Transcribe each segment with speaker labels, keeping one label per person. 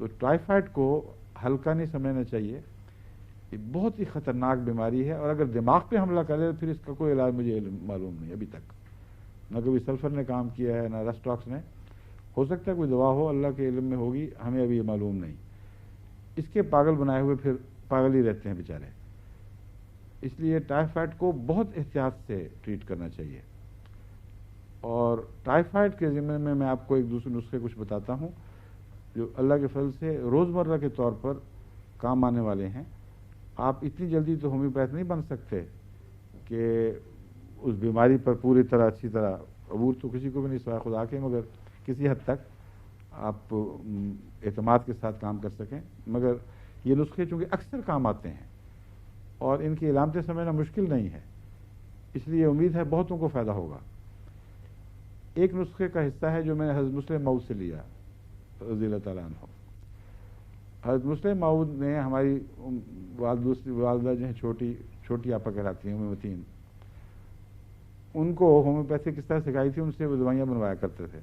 Speaker 1: تو ٹائیفائڈ کو ہلکا نہیں سمجھنا چاہیے، یہ بہت ہی خطرناک بیماری ہے، اور اگر دماغ پہ حملہ کرے تو پھر اس کا کوئی علاج مجھے معلوم نہیں ابھی تک، نہ کبھی سلفر نے کام کیا ہے نہ رسٹاکس نے، ہو سکتا ہے کوئی دوا ہو، اللہ کے علم میں ہوگی، ہمیں ابھی یہ معلوم نہیں۔ اس کے پاگل بنائے ہوئے پھر پاگل ہی رہتے ہیں بیچارے، اس لیے ٹائیفائڈ کو بہت احتیاط سے ٹریٹ کرنا چاہیے۔ اور ٹائیفائڈ کے ذمے میں آپ کو ایک دوسرے نسخے کچھ بتاتا ہوں جو اللہ کے فضل سے روزمرہ کے طور پر کام آنے والے ہیں۔ آپ اتنی جلدی تو ہومیوپیتھ نہیں بن سکتے کہ اس بیماری پر پوری طرح اچھی طرح، عبور تو کسی کو بھی نہیں سوائے خدا کے، مگر کسی حد تک آپ اعتماد کے ساتھ کام کر سکیں، مگر یہ نسخے چونکہ اکثر کام آتے ہیں اور ان کی علامتیں سمجھنا مشکل نہیں ہے، اس لیے امید ہے بہتوں کو فائدہ ہوگا۔ ایک نسخے کا حصہ ہے جو میں نے حضرت مسلم موعود سے لیا رضی اللہ تعالیٰ عنہ۔ حضرت مسلم موعود نے ہماری والدہ جو ہیں چھوٹی آپا کہلاتی ہیں متین، ان کو ہومیوپیتھی کس طرح سکھائی تھی، ان سے وہ دوائیاں بنوایا کرتے تھے۔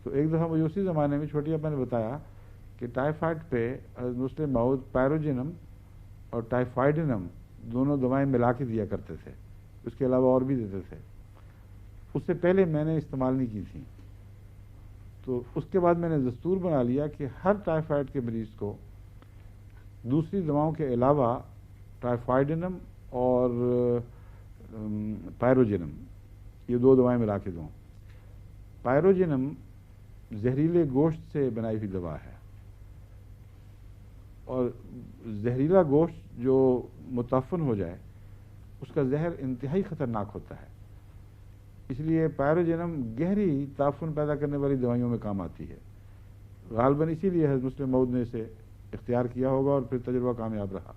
Speaker 1: تو ایک دفعہ مجھے اسی زمانے میں چھوٹی آپا نے بتایا کہ ٹائیفائڈ پہ حضرت مسلم موعود پیروجینم اور ٹائیفائڈنم دونوں دوائیں ملا کے دیا کرتے تھے، اس کے علاوہ اور بھی دیتے تھے۔ اس سے پہلے میں نے استعمال نہیں کی تھی، تو اس کے بعد میں نے دستور بنا لیا کہ ہر ٹائیفائڈ کے مریض کو دوسری دواؤں کے علاوہ ٹائیفائڈنم اور پیروجینم یہ دو دوائیں ملا کے دوں۔ پیروجینم زہریلے گوشت سے بنائی ہوئی دوا ہے، اور زہریلا گوشت جو متعفن ہو جائے اس کا زہر انتہائی خطرناک ہوتا ہے، اس لیے پیروجینم گہری تعفن پیدا کرنے والی دوائیوں میں کام آتی ہے۔ غالباً اسی لیے حضرت مسلم موعود نے اسے اختیار کیا ہوگا اور پھر تجربہ کامیاب رہا۔